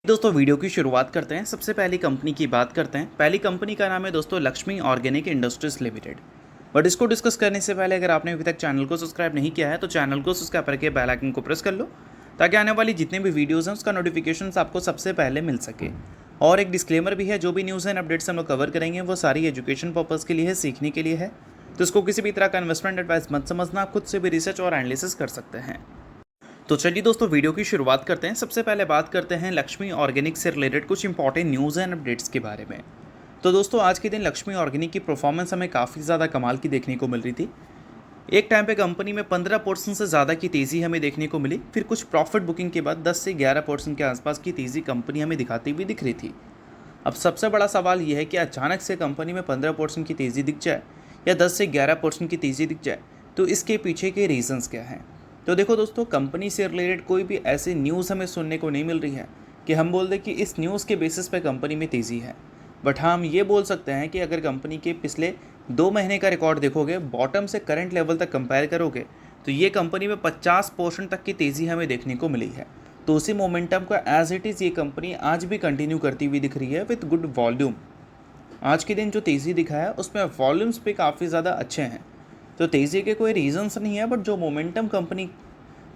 दोस्तों वीडियो की शुरुआत करते हैं। सबसे पहली कंपनी की बात करते हैं। पहली कंपनी का नाम है दोस्तों Lakshmi organic industries limited. But इसको डिस्कस करने से पहले अगर आपने अभी तक चैनल को सब्सक्राइब नहीं किया है तो चैनल को सब्सक्राइब करके बेल आइकन को प्रेस कर लो ताकि आने वाली जितने भी वीडियोज़ हैं उसका नोटिफिकेशन आपको सबसे पहले मिल सके। और एक डिस्क्लेमर भी है, जो भी न्यूज़ एंड अपडेट्स हम लोग कवर करेंगे वो सारी एजुकेशन पर्पज़ के लिए है, सीखने के लिए है। तो इसको किसी भी तरह का इन्वेस्टमेंट एडवाइस मत समझना, आप खुद से भी रिसर्च और एनालिसिस कर सकते हैं। तो चलिए दोस्तों वीडियो की शुरुआत करते हैं। सबसे पहले बात करते हैं लक्ष्मी ऑर्गेनिक से रिलेटेड कुछ इंपॉर्टेंट न्यूज़ एंड अपडेट्स के बारे में। तो दोस्तों आज के दिन लक्ष्मी ऑर्गेनिक की परफॉर्मेंस हमें काफ़ी ज़्यादा कमाल की देखने को मिल रही थी। एक टाइम पे कंपनी में 15% से ज़्यादा की तेज़ी हमें देखने को मिली, फिर कुछ प्रॉफिट बुकिंग के बाद 10 से 11% के आसपास की तेज़ी कंपनी हमें दिखाती हुई दिख रही थी। अब सबसे बड़ा सवाल यह है कि अचानक से कंपनी में 15% की तेज़ी दिख जाए या 10 से 11% की तेज़ी दिख जाए, तो इसके पीछे के रीज़न्स क्या हैं। तो देखो दोस्तों, कंपनी से रिलेटेड कोई भी ऐसी न्यूज़ हमें सुनने को नहीं मिल रही है कि हम बोल दें कि इस न्यूज़ के बेसिस पे कंपनी में तेज़ी है। बट हाँ, हम ये बोल सकते हैं कि अगर कंपनी के पिछले 2 महीने का रिकॉर्ड देखोगे, बॉटम से करंट लेवल तक कंपेयर करोगे, तो ये कंपनी में 50% तक की तेज़ी हमें देखने को मिली है। तो उसी मोमेंटम को एज इट इज़ ये कंपनी आज भी कंटिन्यू करती हुई दिख रही है विद गुड वॉल्यूम। आज के दिन जो तेज़ी दिखा है उसमें वॉल्यूम्स पे काफ़ी ज़्यादा अच्छे हैं। तो तेज़ी के कोई रीजंस नहीं है, बट जो मोमेंटम कंपनी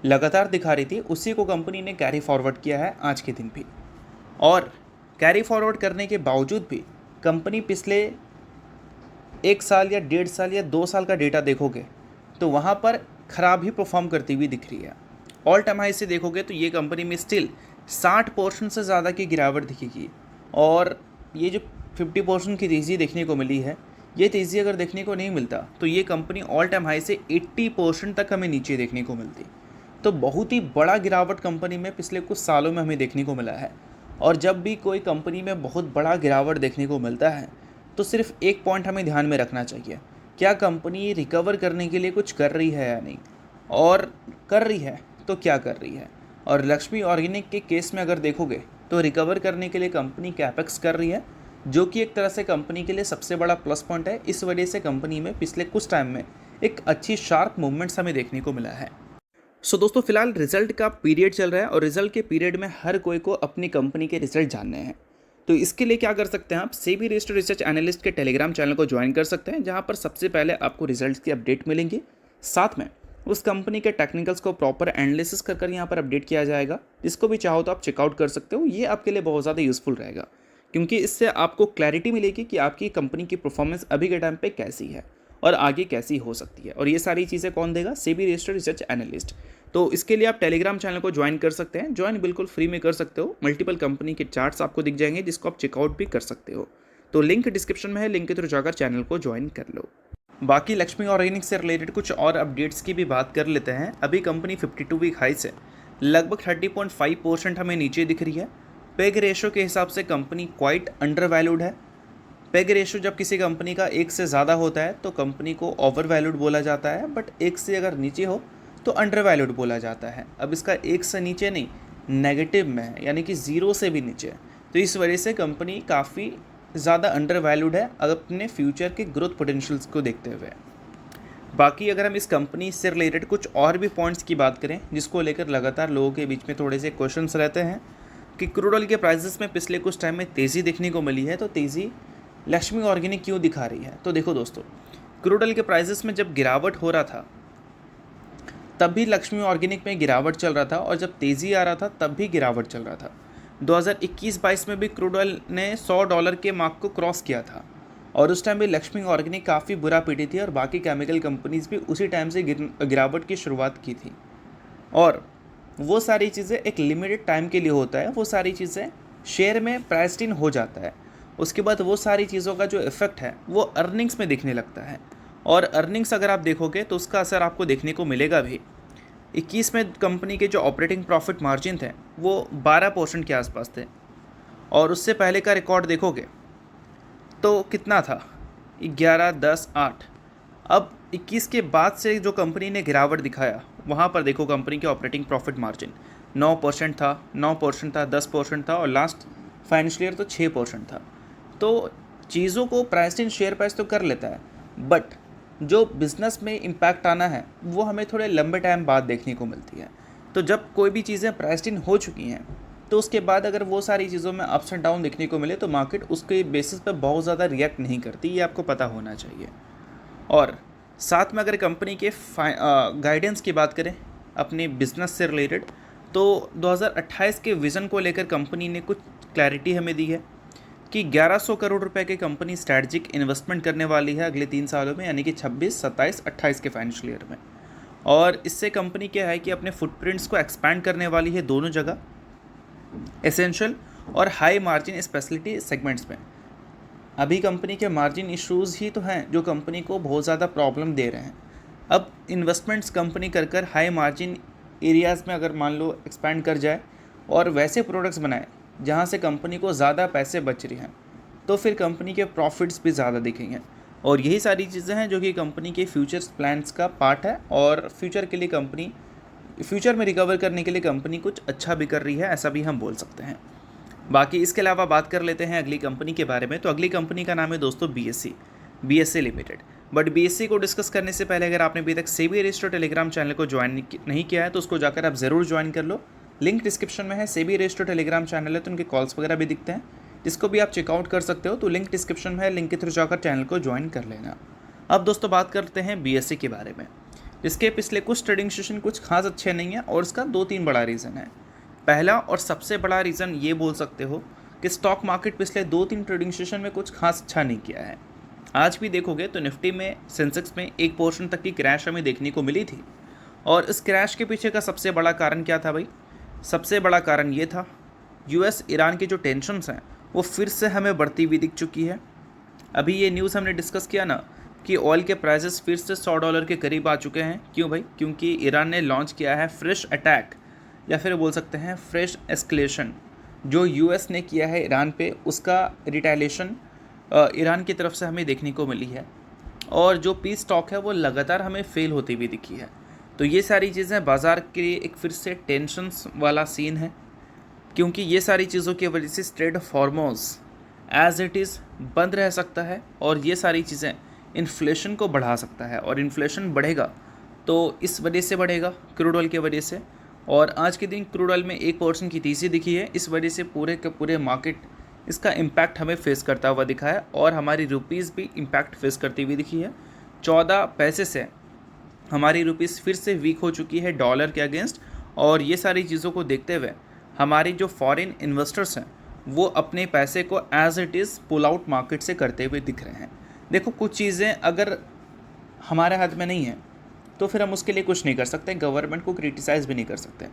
लगातार दिखा रही थी उसी को कंपनी ने कैरी फॉरवर्ड किया है आज के दिन भी। और कैरी फॉरवर्ड करने के बावजूद भी कंपनी पिछले 1 साल या 1.5 साल या 2 साल का डेटा देखोगे तो वहाँ पर ख़राब ही परफॉर्म करती हुई दिख रही है। ऑल टाइम हाई से देखोगे तो ये कंपनी में स्टिल 60% से ज़्यादा की गिरावट दिखेगी। और ये जो 50% की तेज़ी देखने को मिली है, ये तेज़ी अगर देखने को नहीं मिलता तो ये कंपनी ऑल टाइम हाई से 80% तक हमें नीचे देखने को मिलती। तो बहुत ही बड़ा गिरावट कंपनी में पिछले कुछ सालों में हमें देखने को मिला है। और जब भी कोई कंपनी में बहुत बड़ा गिरावट देखने को मिलता है तो सिर्फ एक पॉइंट हमें ध्यान में रखना चाहिए, क्या कंपनी रिकवर करने के लिए कुछ कर रही है या नहीं, और कर रही है तो क्या कर रही है। और लक्ष्मी ऑर्गेनिक के केस में अगर देखोगे तो रिकवर करने के लिए कंपनी कैपेक्स कर रही है, जो कि एक तरह से कंपनी के लिए सबसे बड़ा प्लस पॉइंट है। इस वजह से कंपनी में पिछले कुछ टाइम में एक अच्छी शार्प मूवमेंट्स हमें देखने को मिला है। सो दोस्तों, फिलहाल रिजल्ट का पीरियड चल रहा है और रिजल्ट के पीरियड में हर कोई को अपनी कंपनी के रिजल्ट जानने हैं। तो इसके लिए क्या कर सकते हैं, आप सेबी रजिस्टर्ड रिसर्च एनालिस्ट के टेलीग्राम चैनल को ज्वाइन कर सकते हैं, जहां पर सबसे पहले आपको रिजल्ट की अपडेट मिलेंगी। साथ में उस कंपनी के टेक्निकल्स को प्रॉपर एनालिसिस कर यहाँ पर अपडेट किया जाएगा। इसको भी चाहो तो आप चेकआउट कर सकते हो। ये आपके लिए बहुत ज़्यादा यूज़फुल रहेगा, क्योंकि इससे आपको क्लैरिटी मिलेगी कि आपकी कंपनी की परफॉर्मेंस अभी के टाइम पे कैसी है और आगे कैसी हो सकती है। और ये सारी चीज़ें कौन देगा, सेबी रजिस्टर्ड रिसर्च एनालिस्ट। तो इसके लिए आप टेलीग्राम चैनल को ज्वाइन कर सकते हैं। ज्वाइन बिल्कुल फ्री में कर सकते हो। मल्टीपल कंपनी के चार्ट्स आपको दिख जाएंगे जिसको आप चेकआउट भी कर सकते हो। तो लिंक डिस्क्रिप्शन में है, लिंक के थ्रू जाकर चैनल को ज्वाइन कर लो। बाकी लक्ष्मी ऑर्गेनिक से रिलेटेड कुछ और अपडेट्स की भी बात कर लेते हैं। अभी कंपनी 52 वीक हाई से लगभग 30.5% हमें नीचे दिख रही है। पेग रेशो के हिसाब से कंपनी क्वाइट अंडर वैल्यूड है। पेग रेशो जब किसी कंपनी का 1 से ज़्यादा होता है तो कंपनी को ओवर वैल्यूड बोला जाता है, बट 1 से अगर नीचे हो तो अंडर वैल्यूड बोला जाता है। अब इसका 1 से नीचे नहीं, नेगेटिव में है, यानी कि 0 से भी नीचे। तो इस वजह से कंपनी काफ़ी ज़्यादा अंडर वैल्यूड है अपने फ्यूचर के ग्रोथ पोटेंशियल्स को देखते हुए। बाकी अगर हम इस कंपनी से रिलेटेड कुछ और भी पॉइंट्स की बात करें जिसको लेकर लगातार लोगों के बीच में थोड़े से क्वेश्चंस रहते हैं कि क्रूड ऑयल के प्राइसेस में पिछले कुछ टाइम में तेज़ी देखने को मिली है, तो तेज़ी लक्ष्मी ऑर्गेनिक क्यों दिखा रही है। तो देखो दोस्तों, क्रूड ऑयल के प्राइसेस में जब गिरावट हो रहा था तब भी लक्ष्मी ऑर्गेनिक में गिरावट चल रहा था, और जब तेज़ी आ रहा था तब भी गिरावट चल रहा था। 2021-22 में भी क्रूड ऑयल ने $100 के मार्क को क्रॉस किया था, और उस टाइम भी लक्ष्मी ऑर्गेनिक काफ़ी बुरा पीटी थी, और बाकी केमिकल कंपनीज भी उसी टाइम से गिरावट की शुरुआत की थी। और वो सारी चीज़ें एक लिमिटेड टाइम के लिए होता है, वो सारी चीज़ें शेयर में प्राइस्ड इन हो जाता है। उसके बाद वो सारी चीज़ों का जो इफ़ेक्ट है वो अर्निंग्स में दिखने लगता है, और अर्निंग्स अगर आप देखोगे तो उसका असर आपको देखने को मिलेगा भी। 21 में कंपनी के जो ऑपरेटिंग प्रॉफिट मार्जिन थे वो 12% के आसपास थे, और उससे पहले का रिकॉर्ड देखोगे तो कितना था, 11, 10, 8। अब 21 के बाद से जो कंपनी ने गिरावट दिखाया, वहाँ पर देखो कंपनी के ऑपरेटिंग प्रॉफिट मार्जिन 9% था, 9% था, 10% था, और लास्ट फाइनेंशियल ईयर तो 6% था। तो चीज़ों को प्राइस इन शेयर प्राइस तो कर लेता है, बट जो बिज़नेस में इम्पैक्ट आना है वो हमें थोड़े लंबे टाइम बाद देखने को मिलती है। तो जब कोई भी चीज़ें प्राइस्ड इन हो चुकी हैं तो उसके बाद अगर वो सारी चीज़ों में अप्स एंड डाउन देखने को मिले तो मार्केट उसके बेसिस पर बहुत ज़्यादा रिएक्ट नहीं करती, ये आपको पता होना चाहिए। और साथ में अगर कंपनी के गाइडेंस की बात करें अपने बिजनेस से रिलेटेड, तो 2028 के विज़न को लेकर कंपनी ने कुछ क्लैरिटी हमें दी है कि 1100 करोड़ रुपए की कंपनी स्ट्रैटेजिक इन्वेस्टमेंट करने वाली है अगले 3 सालों में, यानी कि 26, 27, 28 के फाइनेंशियल ईयर में। और इससे कंपनी क्या है कि अपने फुटप्रिंट्स को एक्सपैंड करने वाली है दोनों जगह, एसेंशियल और हाई मार्जिन स्पेशलिटी सेगमेंट्स में। अभी कंपनी के मार्जिन इश्यूज़ ही तो हैं जो कंपनी को बहुत ज़्यादा प्रॉब्लम दे रहे हैं। अब इन्वेस्टमेंट्स कंपनी कर कर हाई मार्जिन एरियाज़ में अगर मान लो एक्सपैंड कर जाए और वैसे प्रोडक्ट्स बनाए जहाँ से कंपनी को ज़्यादा पैसे बच रहे हैं, तो फिर कंपनी के प्रॉफिट्स भी ज़्यादा दिखेंगे। और यही सारी चीज़ें हैं जो कि कंपनी के फ्यूचर्स प्लान्स का पार्ट है, और फ्यूचर के लिए कंपनी फ्यूचर में रिकवर करने के लिए कंपनी कुछ अच्छा भी कर रही है, ऐसा भी हम बोल सकते हैं। बाकी इसके अलावा बात कर लेते हैं अगली कंपनी के बारे में। तो अगली कंपनी का नाम है दोस्तों BSE लिमिटेड। बट BSE को डिस्कस करने से पहले अगर आपने अभी तक सेबी रजिस्टर्ड टेलीग्राम चैनल को ज्वाइन नहीं किया है तो उसको जाकर आप ज़रूर ज्वाइन कर लो। लिंक डिस्क्रिप्शन में है। सेबी रजिस्टर्ड टेलीग्राम चैनल है तो उनके कॉल्स वगैरह भी दिखते हैं, जिसको भी आप चेकआउट कर सकते हो। तो लिंक डिस्क्रिप्शन में है, लिंक के थ्रू जाकर चैनल को ज्वाइन कर लेना। अब दोस्तों बात करते हैं BSE के बारे में। इसके पिछले कुछ ट्रेडिंग सेशन कुछ खास अच्छे नहीं हैं और इसका 2-3 बड़ा रीज़न है। पहला और सबसे बड़ा रीज़न ये बोल सकते हो कि स्टॉक मार्केट पिछले 2-3 ट्रेडिंग सेशन में कुछ खास अच्छा नहीं किया है। आज भी देखोगे तो निफ्टी में, सेंसेक्स में 1% तक की क्रैश हमें देखने को मिली थी। और इस क्रैश के पीछे का सबसे बड़ा कारण क्या था भाई? सबसे बड़ा कारण ये था US ईरान की जो टेंशन्स हैं वो फिर से हमें बढ़ती हुई दिख चुकी है। अभी ये न्यूज़ हमने डिस्कस किया ना कि ऑयल के प्राइसेस फिर से $100 के करीब आ चुके हैं। क्यों भाई? क्योंकि ईरान ने लॉन्च किया है फ्रेश अटैक, या फिर बोल सकते हैं फ्रेश एस्केलेशन, जो US ने किया है ईरान पे, उसका रिटेलिएशन ईरान की तरफ से हमें देखने को मिली है। और जो पीस स्टॉक है वो लगातार हमें फेल होती हुई दिखी है। तो ये सारी चीज़ें बाज़ार के लिए एक फिर से टेंशन्स वाला सीन है, क्योंकि ये सारी चीज़ों की वजह से straight of hormones as it is बंद रह सकता है, और ये सारी चीज़ें इन्फ्लेशन को बढ़ा सकता है। और इन्फ्लेशन बढ़ेगा तो इस वजह से बढ़ेगा, क्रूड ऑयल की वजह से। और आज के दिन क्रूड ऑयल में 1% की तेज़ी दिखी है। इस वजह से पूरे के पूरे मार्केट इसका इम्पैक्ट हमें फेस करता हुआ दिखा है, और हमारी रुपीज़ भी इम्पैक्ट फेस करती हुई दिखी है। 14 पैसे से हमारी रुपीज़ फिर से वीक हो चुकी है डॉलर के अगेंस्ट। और ये सारी चीज़ों को देखते हुए हमारी जो फॉरेन इन्वेस्टर्स हैं वो अपने पैसे को as it is pull out market से करते हुए दिख रहे हैं। देखो, कुछ चीज़ें अगर हमारे हाथ में नहीं है तो फिर हम उसके लिए कुछ नहीं कर सकते, गवर्नमेंट को क्रिटिसाइज़ भी नहीं कर सकते।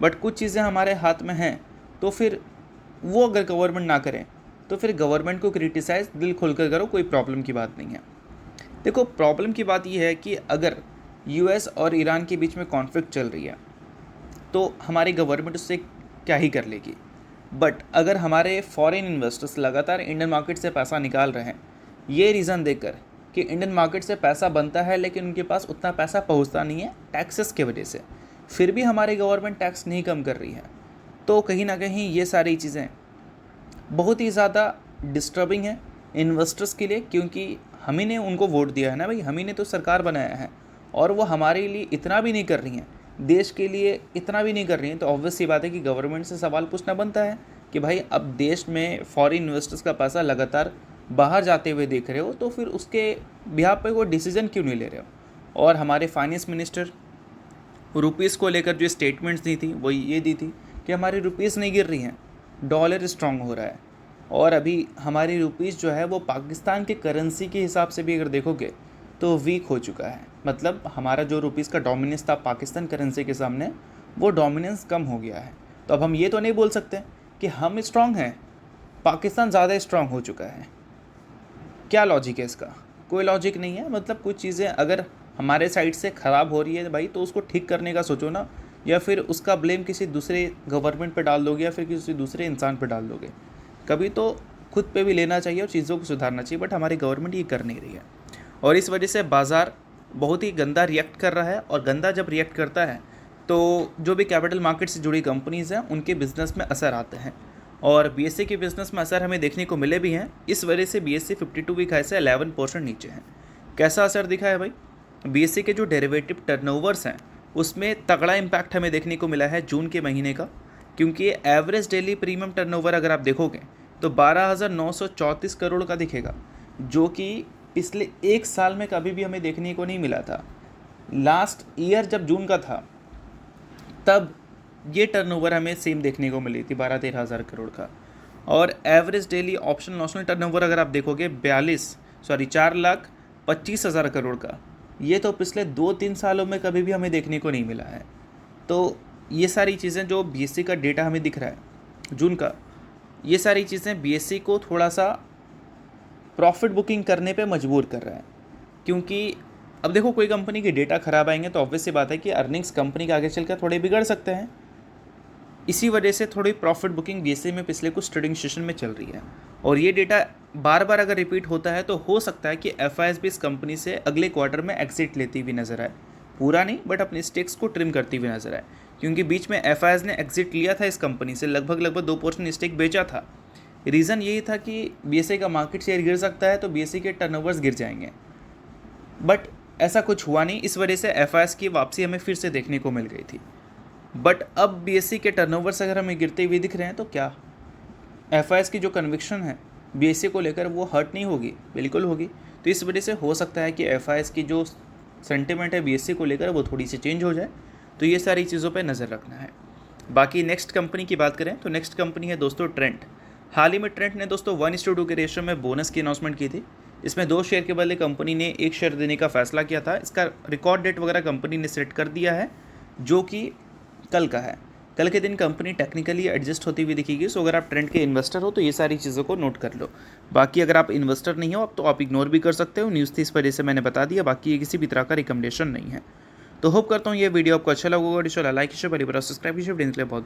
बट कुछ चीज़ें हमारे हाथ में हैं तो फिर वो अगर गवर्नमेंट ना करें तो फिर गवर्नमेंट को क्रिटिसाइज़ दिल खोल कर करो, कोई प्रॉब्लम की बात नहीं है। देखो, प्रॉब्लम की बात यह है कि अगर US और ईरान के बीच में कॉन्फ्लिक्ट चल रही है तो हमारी गवर्नमेंट उससे क्या ही कर लेगी। बट अगर हमारे फॉरेन इन्वेस्टर्स लगातार इंडियन मार्केट से पैसा निकाल रहे हैं, ये रीज़न देकर कि इंडियन मार्केट से पैसा बनता है लेकिन उनके पास उतना पैसा पहुंचता नहीं है टैक्सेस की वजह से, फिर भी हमारी गवर्नमेंट टैक्स नहीं कम कर रही है, तो कहीं ना कहीं ये सारी चीज़ें बहुत ही ज़्यादा डिस्टर्बिंग है इन्वेस्टर्स के लिए। क्योंकि हम ही ने उनको वोट दिया है ना भाई, हम ही ने तो सरकार बनाया है, और वो हमारे लिए इतना भी नहीं कर रही हैं, देश के लिए इतना भी नहीं कर रही हैं। तो ऑब्वियस सी बात है कि गवर्नमेंट से सवाल पूछना बनता है कि भाई अब देश में फॉरेन इन्वेस्टर्स का पैसा लगातार बाहर जाते हुए देख रहे हो, तो फिर उसके बिहाफ पे वो डिसीजन क्यों नहीं ले रहे हो। और हमारे फाइनेंस मिनिस्टर रुपीज़ को लेकर जो स्टेटमेंट्स दी थी वो ये दी थी कि हमारी रुपीज़ नहीं गिर रही हैं, डॉलर स्ट्रांग हो रहा है। और अभी हमारी रुपीज़ जो है वो पाकिस्तान के करेंसी के हिसाब से भी अगर देखोगे तो वीक हो चुका है। मतलब हमारा जो रुपीज़ का डोमिनेंस था पाकिस्तान करेंसी के सामने, वो डोमिनेंस कम हो गया है। तो अब हम ये तो नहीं बोल सकते कि हम स्ट्रांग हैं, पाकिस्तान ज़्यादा स्ट्रांग हो चुका है। क्या लॉजिक है इसका? कोई लॉजिक नहीं है। मतलब कुछ चीज़ें अगर हमारे साइड से ख़राब हो रही है भाई, तो उसको ठीक करने का सोचो ना, या फिर उसका ब्लेम किसी दूसरे गवर्नमेंट पे डाल दोगे या फिर किसी दूसरे इंसान पे डाल दोगे। कभी तो खुद पे भी लेना चाहिए और चीज़ों को सुधारना चाहिए, बट हमारी गवर्नमेंट ये कर नहीं रही है। और इस वजह से बाज़ार बहुत ही गंदा रिएक्ट कर रहा है, और गंदा जब रिएक्ट करता है तो जो भी कैपिटल मार्केट से जुड़ी कंपनीज़ हैं उनके बिज़नेस में असर आते हैं, और BSE के बिज़नेस में असर हमें देखने को मिले भी हैं। इस वजह से BSE 52 वीक हाई से 11% नीचे है। कैसा असर दिखा है भाई? BSE के जो डेरिवेटिव टर्नओवर्स हैं उसमें तगड़ा इम्पैक्ट हमें देखने को मिला है जून के महीने का। क्योंकि एवरेज डेली प्रीमियम टर्नओवर अगर आप देखोगे तो 12,934 करोड़ का दिखेगा, जो कि पिछले एक साल में कभी भी हमें देखने को नहीं मिला था। लास्ट ईयर जब जून का था तब ये टर्नओवर हमें सेम देखने को मिली थी 12-13 हज़ार करोड़ का। और average daily option notional turnover अगर आप देखोगे 4,25,000 करोड़ का, ये तो पिछले 2-3 सालों में कभी भी हमें देखने को नहीं मिला है। तो ये सारी चीज़ें जो बीएससी का डेटा हमें दिख रहा है जून का, ये सारी चीज़ें बीएससी को थोड़ा सा प्रॉफिट बुकिंग करने पे मजबूर कर रहा है। क्योंकि अब देखो कोई कंपनी के डेटा ख़राब आएंगे तो ऑब्वियस सी बात है कि अर्निंग्स कंपनी के आगे चलकर थोड़े बिगड़ सकते हैं। इसी वजह से थोड़ी प्रॉफिट बुकिंग बीएससी में पिछले कुछ ट्रेडिंग सेशन में चल रही है। और ये डेटा बार बार अगर रिपीट होता है तो हो सकता है कि एफआईएस भी इस कंपनी से अगले क्वार्टर में एग्जिट लेती हुई नजर आए। पूरा नहीं, बट अपनी स्टेक्स को ट्रिम करती हुई नजर आए। क्योंकि बीच में एफआईएस ने एग्जिट लिया था इस कंपनी से, लगभग 2% स्टेक बेचा था। रीज़न यही था कि बीएससी का मार्केट शेयर गिर सकता है तो बीएससी के टर्नओवर्स गिर जाएंगे, बट ऐसा कुछ हुआ नहीं। इस वजह से एफआईएस की वापसी हमें फिर से देखने को मिल गई थी। बट अब बीएससी के टर्नओवर्स अगर हमें गिरते हुए दिख रहे हैं तो क्या एफआईएस की जो कन्विक्शन है बीएससी को लेकर वो हर्ट नहीं होगी? बिल्कुल होगी। तो इस वजह से हो सकता है कि एफआईएस की जो सेंटिमेंट है बीएससी को लेकर वो थोड़ी सी चेंज हो जाए। तो ये सारी चीज़ों पे नज़र रखना है। बाकी नेक्स्ट कंपनी की बात करें तो नेक्स्ट कंपनी है दोस्तों ट्रेंट। हाल ही में ट्रेंट ने दोस्तों 1:2 के रेशियो में बोनस की अनाउंसमेंट की थी। इसमें 2 शेयर के बदले कंपनी ने 1 शेयर देने का फैसला किया था। इसका रिकॉर्ड डेट वगैरह कंपनी ने सेट कर दिया है, जो कि कल का है। कल के दिन कंपनी टेक्निकली एडजस्ट होती हुई दिखेगी। सो अगर आप ट्रेंड के इन्वेस्टर हो तो ये सारी चीज़ों को नोट कर लो। बाकी अगर आप इन्वेस्टर नहीं हो अब तो आप इग्नोर भी कर सकते हो। न्यूज़ थी इस वजह से मैंने बता दिया, बाकी ये किसी भी तरह का रिकमेंडेशन नहीं है। तो होप करता हूँ ये वीडियो आपको अच्छा लगा होगा। लाइक कीजिए, सब्सक्राइब कीजिए। बहुत